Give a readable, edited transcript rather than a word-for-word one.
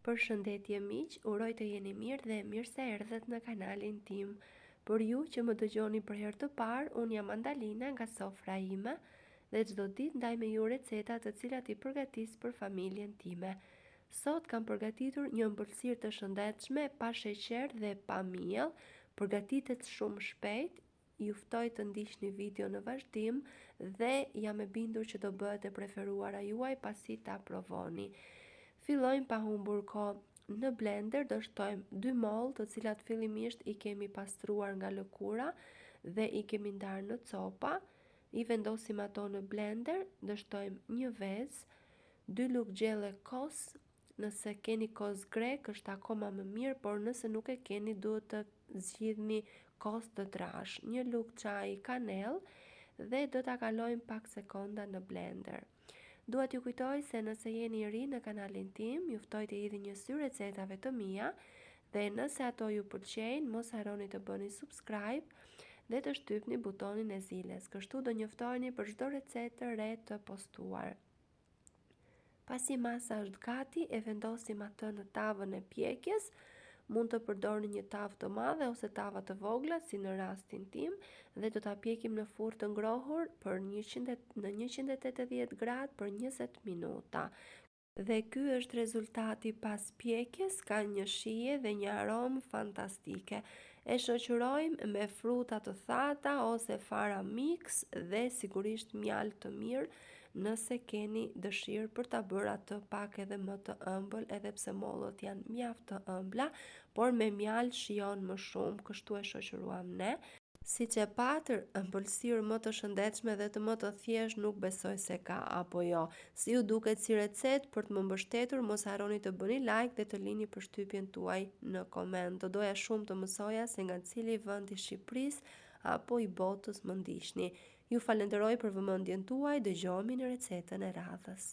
Përshëndetje miq, uroj të jeni mirë dhe mirë se erdhët në kanalin tim. Për ju që më dëgjoni për herë të parë, unë jam Andalina nga sofra ime dhe çdo ditë ndaj me ju receta të cilat i përgatis për familjen time. Sot kam përgatitur një ëmbëlsirë të shëndetshme, pa sheqer dhe pa miell, përgatitet shumë shpejt. Ju ftoj të ndiqni video në vazhdim dhe jam e bindur që do bëhet e preferuara juaj pasi ta provoni. Fillojmë pa humbur kohë. Në blender do shtojmë 2 mollë të cilat fillimisht i kemi pastruar nga lëkura dhe i kemi ndarë në copa. I vendosim ato në blender, do shtojmë një vezë, 2 lugë gjelle kos. Nëse keni kos grek është akoma më mirë, por nëse nuk e keni duhet të zgjidhni kos të trash, 1 lugë çaji kanellë dhe do ta kalojmë pak sekonda në blender. Dua t'ju kujtoj se nëse jeni i ri në kanalin tim, ju ftoj të idhni një sy recetave të mia dhe nëse ato ju pëlqejnë, mos harroni të bëni subscribe dhe të shtypni butonin e ziles, kështu do njoftoheni për çdo recetë të re të postuar. Pasi masa është gati, e vendosim atë në tavën e pjekjes. Mund të përdorni një tavë të madhe ose tava të vogla, si në rastin tim, dhe do ta pjekim në furrë të ngrohur në 180 gradë për 20 minuta. Dhe ky është rezultati pas pjekjes, ka një shije dhe një aromë fantastike. E shoqërojmë me fruta të thata ose fara mix dhe sigurisht mjaltë të mirë nëse keni dëshirë për ta bërë atë pak edhe më të ëmbël, edhe pse mollët janë mjaft të ëmbla, por me mjaltë shijon më shumë, kështu e shoqëruam ne. Siç e patër, ëmbëlsirë më të shëndetshme dhe të më të thjeshtë nuk besoj se ka apo jo. Si ju duket si recetë, për të më mbështetur, mos harroni të bëni like dhe të lini përshtypjen tuaj në koment. Do doja shumë të mësoja se nga cili vend i Shqipërisë apo i botës më ndiqni. Ju falenderoj për vëmendjen tuaj, dëgjohemi në recetën e radhës.